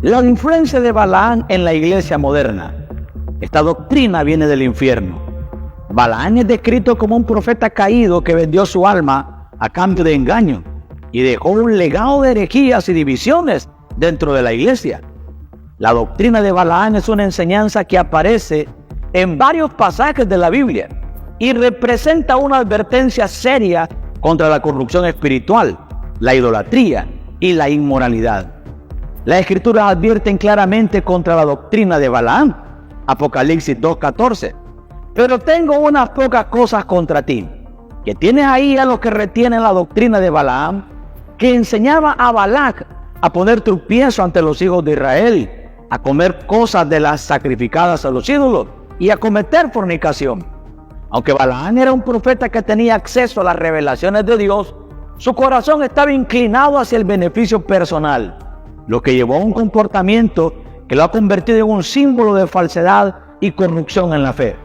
La influencia de Balaam en la iglesia moderna. Esta doctrina viene del infierno. Balaam es descrito como un profeta caído que vendió su alma a cambio de engaño y dejó un legado de herejías y divisiones dentro de la iglesia. La doctrina de Balaam es una enseñanza que aparece en varios pasajes de la Biblia y representa una advertencia seria contra la corrupción espiritual, la idolatría y la inmoralidad. Las escrituras advierten claramente contra la doctrina de Balaam, Apocalipsis 2:14. Pero tengo unas pocas cosas contra ti, que tienes ahí a los que retienen la doctrina de Balaam, que enseñaba a Balac a poner tropiezo ante los hijos de Israel, a comer cosas de las sacrificadas a los ídolos y a cometer fornicación. Aunque Balaam era un profeta que tenía acceso a las revelaciones de Dios, su corazón estaba inclinado hacia el beneficio personal, lo que llevó a un comportamiento que lo ha convertido en un símbolo de falsedad y corrupción en la fe.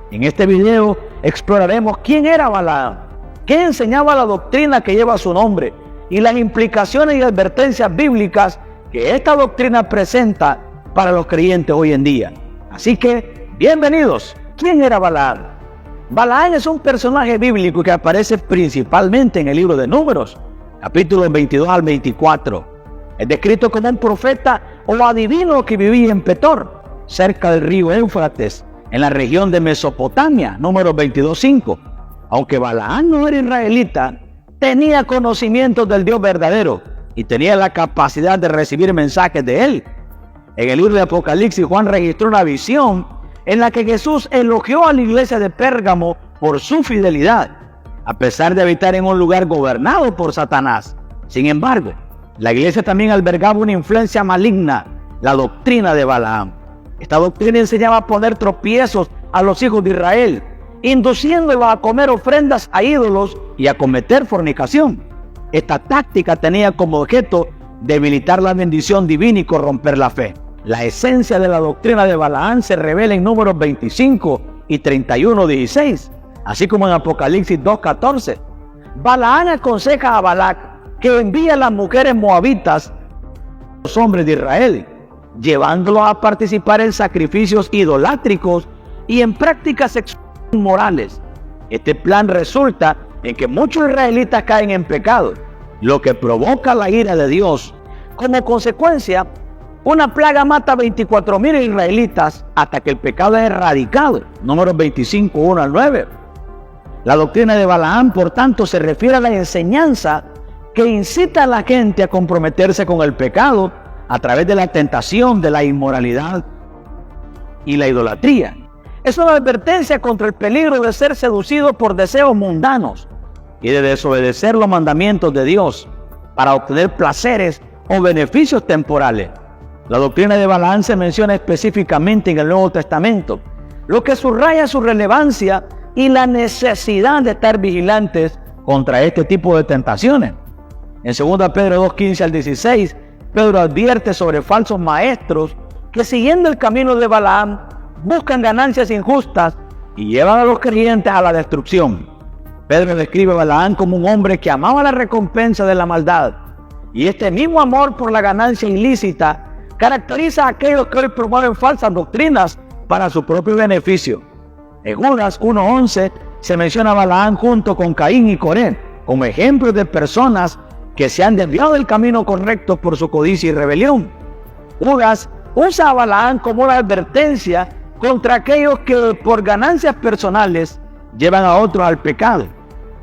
En este video exploraremos quién era Balaam, qué enseñaba la doctrina que lleva su nombre y las implicaciones y advertencias bíblicas que esta doctrina presenta para los creyentes hoy en día. Así que, bienvenidos. ¿Quién era Balaam? Balaam es un personaje bíblico que aparece principalmente en el libro de Números, capítulos 22 al 24. Es descrito como un profeta o adivino que vivía en Petor, cerca del río Éufrates, en la región de Mesopotamia, Números 22:5. Aunque Balaam no era israelita, tenía conocimientos del Dios verdadero y tenía la capacidad de recibir mensajes de él. En el libro de Apocalipsis, Juan registró una visión en la que Jesús elogió a la iglesia de Pérgamo por su fidelidad, a pesar de habitar en un lugar gobernado por Satanás. Sin embargo, la iglesia también albergaba una influencia maligna, la doctrina de Balaam. Esta doctrina enseñaba a poner tropiezos a los hijos de Israel, induciéndolos a comer ofrendas a ídolos y a cometer fornicación. Esta táctica tenía como objeto debilitar la bendición divina y corromper la fe. La esencia de la doctrina de Balaam se revela en Números 25 y 31:16, así como en Apocalipsis 2:14. Balaam aconseja a Balac que envíe a las mujeres moabitas a los hombres de Israel, llevándolos a participar en sacrificios idolátricos y en prácticas sexuales inmorales. Este plan resulta en que muchos israelitas caen en pecado, lo que provoca la ira de Dios. Como consecuencia, una plaga mata a 24,000 israelitas hasta que el pecado es erradicado. Números 25, 1 al 9. La doctrina de Balaam, por tanto, se refiere a la enseñanza que incita a la gente a comprometerse con el pecado a través de la tentación de la inmoralidad y la idolatría. Es una advertencia contra el peligro de ser seducido por deseos mundanos y de desobedecer los mandamientos de Dios para obtener placeres o beneficios temporales. La doctrina de Balaam se menciona específicamente en el Nuevo Testamento, lo que subraya su relevancia y la necesidad de estar vigilantes contra este tipo de tentaciones. En 2 Pedro 2:15 al 16, Pedro advierte sobre falsos maestros que, siguiendo el camino de Balaam, buscan ganancias injustas y llevan a los creyentes a la destrucción. Pedro describe a Balaam como un hombre que amaba la recompensa de la maldad, y este mismo amor por la ganancia ilícita caracteriza a aquellos que hoy promueven falsas doctrinas para su propio beneficio. En Judas 1:11 se menciona a Balaam junto con Caín y Coré como ejemplos de personas que se han desviado del camino correcto por su codicia y rebelión. Judas usa a Balaam como una advertencia contra aquellos que por ganancias personales llevan a otros al pecado.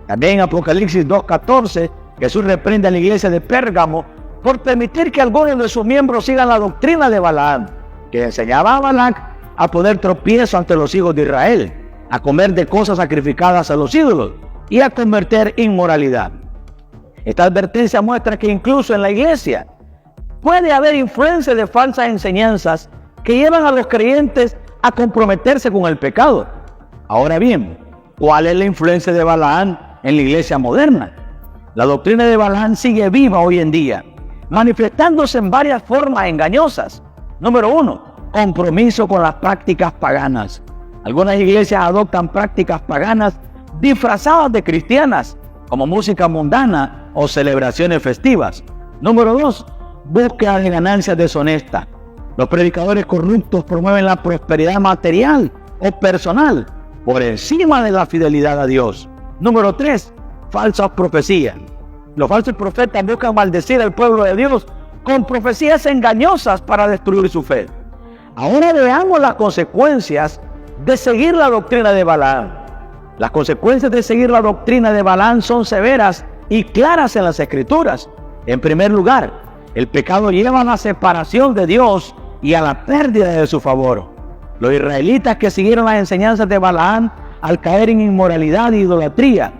También en Apocalipsis 2:14 Jesús reprende a la iglesia de Pérgamo por permitir que algunos de sus miembros sigan la doctrina de Balaam, que enseñaba a Balac a poner tropiezo ante los hijos de Israel, a comer de cosas sacrificadas a los ídolos y a cometer inmoralidad. Esta advertencia muestra que incluso en la iglesia puede haber influencia de falsas enseñanzas que llevan a los creyentes a comprometerse con el pecado. Ahora bien, ¿cuál es la influencia de Balaam en la iglesia moderna? La doctrina de Balaam sigue viva hoy en día, manifestándose en varias formas engañosas. Número 1, compromiso con las prácticas paganas. Algunas iglesias adoptan prácticas paganas disfrazadas de cristianas, como música mundana o celebraciones festivas. Número 2, búsqueda de ganancias deshonestas. Los predicadores corruptos promueven la prosperidad material o personal por encima de la fidelidad a Dios. Número 3, falsas profecías. Los falsos profetas buscan maldecir al pueblo de Dios con profecías engañosas para destruir su fe. Ahora veamos las consecuencias de seguir la doctrina de Balaam. Las consecuencias de seguir la doctrina de Balaam son severas y claras en las Escrituras. En primer lugar, el pecado lleva a la separación de Dios y a la pérdida de su favor. Los israelitas que siguieron las enseñanzas de Balaam al caer en inmoralidad e idolatría,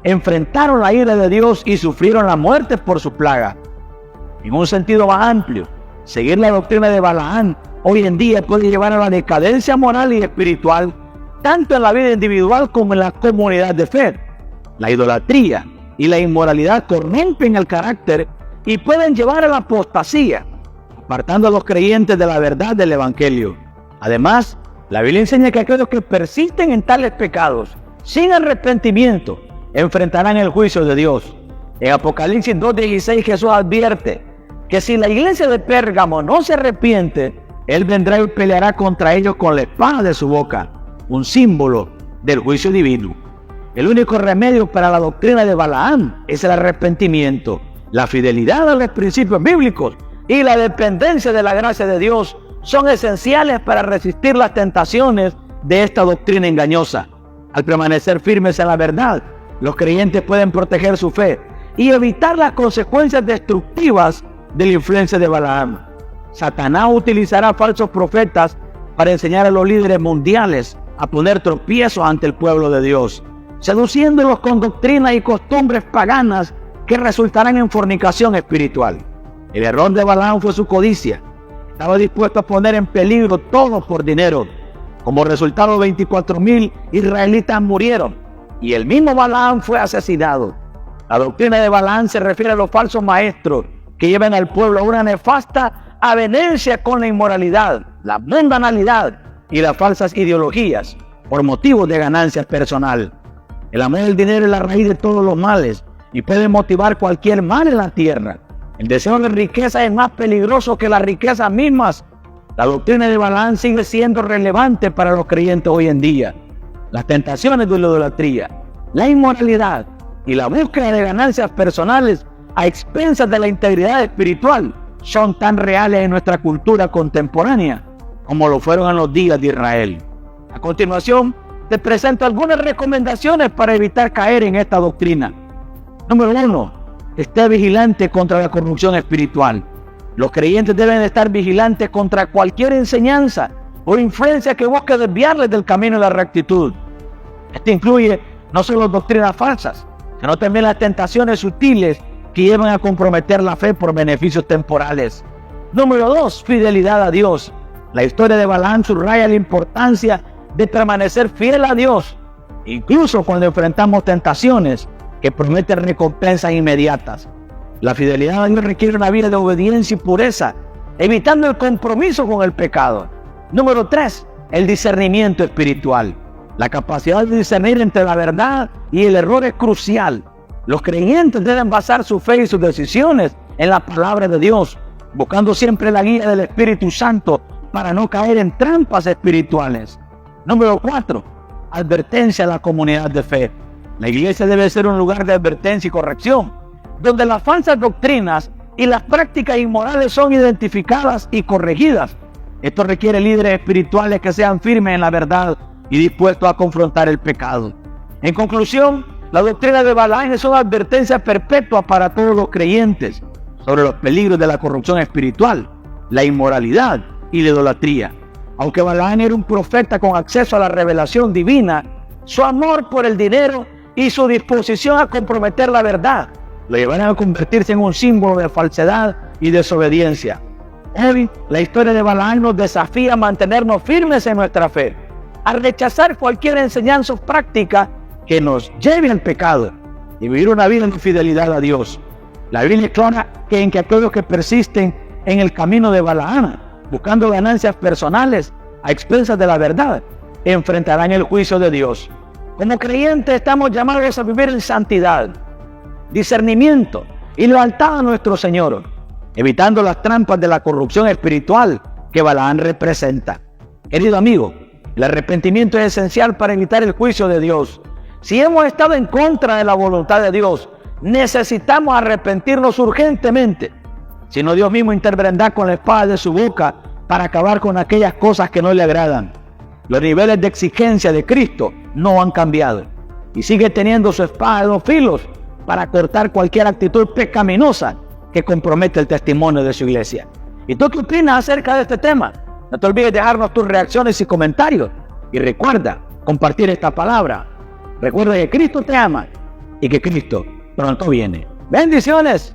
enfrentaron la ira de Dios y sufrieron la muerte por su plaga. En un sentido más amplio, seguir la doctrina de Balaam hoy en día puede llevar a la decadencia moral y espiritual, tanto en la vida individual como en la comunidad de fe. La idolatría y la inmoralidad corrompen el carácter y pueden llevar a la apostasía, apartando a los creyentes de la verdad del Evangelio. Además, la Biblia enseña que aquellos que persisten en tales pecados sin arrepentimiento enfrentarán el juicio de Dios. En Apocalipsis 2:16 Jesús advierte que si la iglesia de Pérgamo no se arrepiente, Él vendrá y peleará contra ellos con la espada de su boca, un símbolo del juicio divino. El único remedio para la doctrina de Balaam es el arrepentimiento, la fidelidad a los principios bíblicos y la dependencia de la gracia de Dios son esenciales para resistir las tentaciones de esta doctrina engañosa. Al permanecer firmes en la verdad, los creyentes pueden proteger su fe y evitar las consecuencias destructivas de la influencia de Balaam. Satanás utilizará falsos profetas para enseñar a los líderes mundiales a poner tropiezos ante el pueblo de Dios, seduciéndolos con doctrinas y costumbres paganas que resultarán en fornicación espiritual. El error de Balaam fue su codicia. Estaba dispuesto a poner en peligro todo por dinero. Como resultado, 24,000 israelitas murieron y el mismo Balaam fue asesinado. La doctrina de Balaam se refiere a los falsos maestros que llevan al pueblo a una nefasta avenencia con la inmoralidad, la mundanalidad y las falsas ideologías por motivos de ganancia personal. El amor del dinero es la raíz de todos los males y puede motivar cualquier mal en la tierra. El deseo de riqueza es más peligroso que las riquezas mismas. La doctrina de Balaam sigue siendo relevante para los creyentes hoy en día. Las tentaciones de la idolatría, la inmoralidad y la búsqueda de ganancias personales a expensas de la integridad espiritual son tan reales en nuestra cultura contemporánea como lo fueron en los días de Israel. A continuación, te presento algunas recomendaciones para evitar caer en esta doctrina. Número 1. Esté vigilante contra la corrupción espiritual. Los creyentes deben estar vigilantes contra cualquier enseñanza o influencia que busque desviarles del camino de la rectitud. Esto incluye no solo doctrinas falsas, sino también las tentaciones sutiles que llevan a comprometer la fe por beneficios temporales. Número 2. Fidelidad a Dios. La historia de Balaam subraya la importancia de permanecer fiel a Dios, incluso cuando enfrentamos tentaciones que prometen recompensas inmediatas. La fidelidad a Dios requiere una vida de obediencia y pureza, evitando el compromiso con el pecado. Número 3. El discernimiento espiritual. La capacidad de discernir entre la verdad y el error es crucial. Los creyentes deben basar su fe y sus decisiones en la palabra de Dios, buscando siempre la guía del Espíritu Santo para no caer en trampas espirituales. Número 4. Advertencia a la comunidad de fe. La iglesia debe ser un lugar de advertencia y corrección, donde las falsas doctrinas y las prácticas inmorales son identificadas y corregidas. Esto requiere líderes espirituales que sean firmes en la verdad y dispuestos a confrontar el pecado. En conclusión, la doctrina de Balaam es una advertencia perpetua para todos los creyentes sobre los peligros de la corrupción espiritual, la inmoralidad y la idolatría. Aunque Balaam era un profeta con acceso a la revelación divina, su amor por el dinero y su disposición a comprometer la verdad lo llevarán a convertirse en un símbolo de falsedad y desobediencia. Hoy, la historia de Balaam nos desafía a mantenernos firmes en nuestra fe, a rechazar cualquier enseñanza práctica que nos lleve al pecado y vivir una vida de fidelidad a Dios. La Biblia es clara en que aquellos que persisten en el camino de Balaam, buscando ganancias personales a expensas de la verdad, enfrentarán el juicio de Dios. Como creyentes estamos llamados a vivir en santidad, discernimiento y lealtad a nuestro Señor. evitando las trampas de la corrupción espiritual que Balaam representa. Querido amigo, el arrepentimiento es esencial para evitar el juicio de Dios. Si hemos estado en contra de la voluntad de Dios, necesitamos arrepentirnos urgentemente. Si no, Dios mismo intervendrá con la espada de su boca para acabar con aquellas cosas que no le agradan. Los niveles de exigencia de Cristo no han cambiado y sigue teniendo su espada de dos filos para cortar cualquier actitud pecaminosa que compromete el testimonio de su iglesia. ¿Y tú qué opinas acerca de este tema? No te olvides dejarnos tus reacciones y comentarios. Y recuerda compartir esta palabra. Recuerda que Cristo te ama y que Cristo pronto viene. ¡Bendiciones!